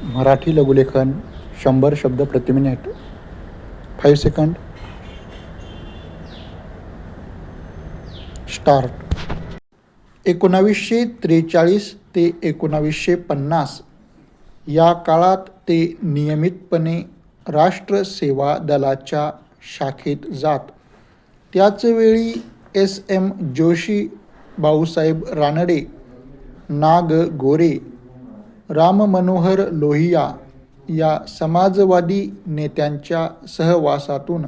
मराठी लघुलेखन 100 शब्द प्रति minute. 5 second. Start. 1943 ते 1950 या काळात ते नियमितपणे राष्ट्र सेवा दलाच्या शाखेत जात. त्याचवेळी S.M. जोशी, भाऊसाहेब रानडे, नाग गोरे, राममनोहर लोहिया या समाजवादी नेत्यांच्या सहवासातून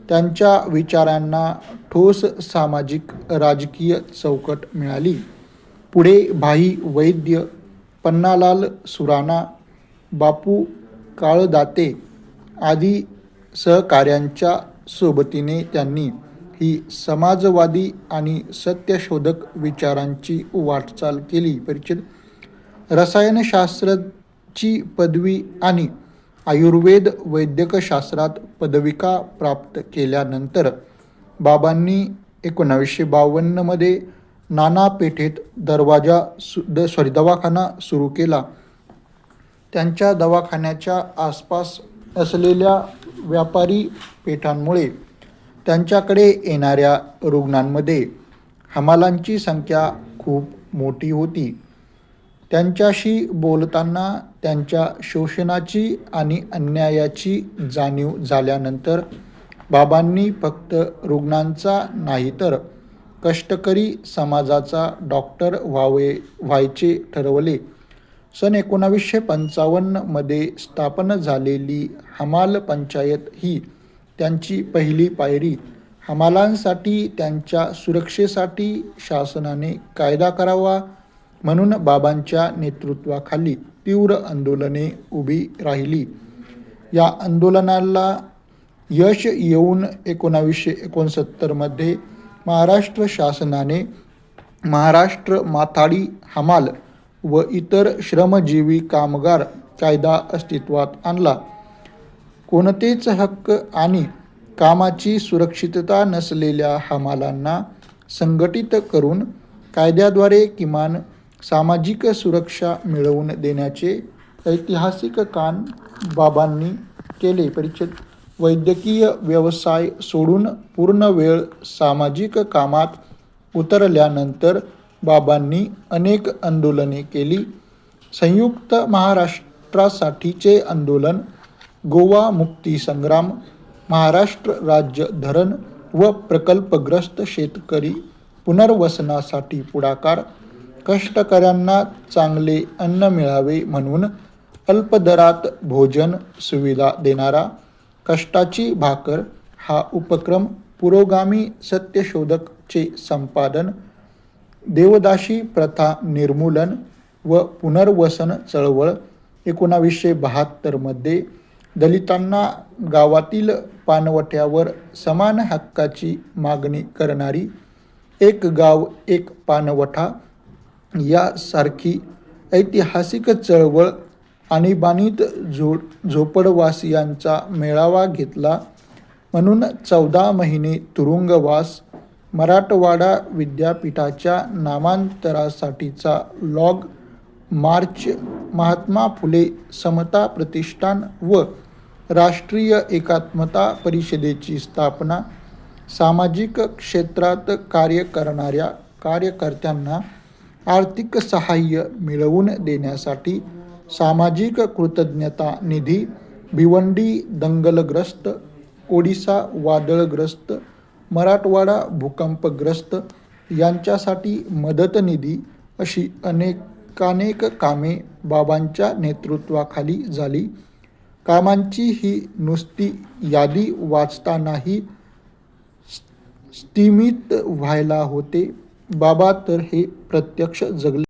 त्यांच्या विचारांना ठोस सामाजिक राजकीय चौकट मिळाली. पुढे भाई वैद्य, पन्नालाल सुराणा, बापू काळदाते आदी सहकाऱ्यांच्या सोबतीने त्यांनी ही समाजवादी आणि सत्यशोधक विचारांची वाटचाल केली. परिचित. रसायनशास्त्राची पदवी आणि आयुर्वेद वैद्यकशास्त्रात पदविका प्राप्त केल्यानंतर बाबांनी 1952 मध्ये नाना पेठेत दवाखाना सुरू केला. त्यांच्या दवाखान्याच्या आसपास असलेल्या व्यापारी पेठांमुळे त्यांच्याकडे येणाऱ्या रुग्णांमध्ये हमालांची संख्या खूप मोठी होती. त्यांच्याशी बोलताना त्यांच्या शोषणाची आणि अन्यायाची जाणीव झाल्यानंतर बाबांनी फक्त रुग्णांचा नाही तर कष्टकरी समाजाचा डॉक्टर व्हायचे ठरवले. सन 1955 मध्ये स्थापन झालेली हमाल पंचायत ही त्यांची पहिली पायरी. हमालांसाठी त्यांच्या सुरक्षेसाठी शासनाने कायदा करावा म्हणून बाबांच्या नेतृत्वाखाली तीव्र आंदोलने उभी राहिली. या आंदोलनाला यश येऊन 1969 मध्ये महाराष्ट्र शासनाने महाराष्ट्र माथाडी हमाल व इतर श्रमजीवी कामगार कायदा अस्तित्वात आणला. कोणतेच हक्क आणि कामाची सुरक्षितता नसलेल्या हमालांना संघटित करून कायद्याद्वारे किमान सामाजिक सुरक्षा मिळवून देण्याचे ऐतिहासिक काम बाबांनी केले. परिचित. वैद्यकीय व्यवसाय सोडून पूर्ण वेळ सामाजिक कामात उतरल्यानंतर बाबांनी अनेक आंदोलने केली. संयुक्त महाराष्ट्रासाठीचे आंदोलन, गोवा मुक्ती संग्राम, महाराष्ट्र राज्य धरण व प्रकल्पग्रस्त शेतकरी पुनर्वसनासाठी पुढाकार, कष्टकऱ्यांना चांगले अन्न मिळावे म्हणून अल्पदरात भोजन सुविधा देणारा कष्टाची भाकर हा उपक्रम, पुरोगामी सत्यशोधकचे संपादन, देवदासी प्रथा निर्मूलन व पुनर्वसन चळवळ, 1972 मध्ये दलितांना गावातील पानवट्यावर समान हक्काची मागणी करणारी एक गाव एक पानवठा यासारखी ऐतिहासिक चळवळ, आणीबाणीत झोपडवासियांचा मेळावा घेतला म्हणून 14 महिने तुरुंगवास, मराठवाडा विद्यापीठाच्या नामांतरासाठीचा लॉग मार्च, महात्मा फुले समता प्रतिष्ठान व राष्ट्रीय एकात्मता परिषदेची स्थापना, सामाजिक क्षेत्रात कार्य करणाऱ्या कार्यकर्त्यांना आर्थिक सहाय्य मिळवून देण्यासाठी सामाजिक कृतज्ञता निधी, भिवंडी दंगलग्रस्त, ओडिसा वादळग्रस्त, मराठवाडा भूकंपग्रस्त यांच्यासाठी मदत निधी अशी अनेकानेक कामे बाबांच्या नेतृत्वाखाली झाली. कामांची ही नुसती यादी वाचतानाही स्तिमित व्हायला होते. बाबा तर हे प्रत्यक्ष जगले.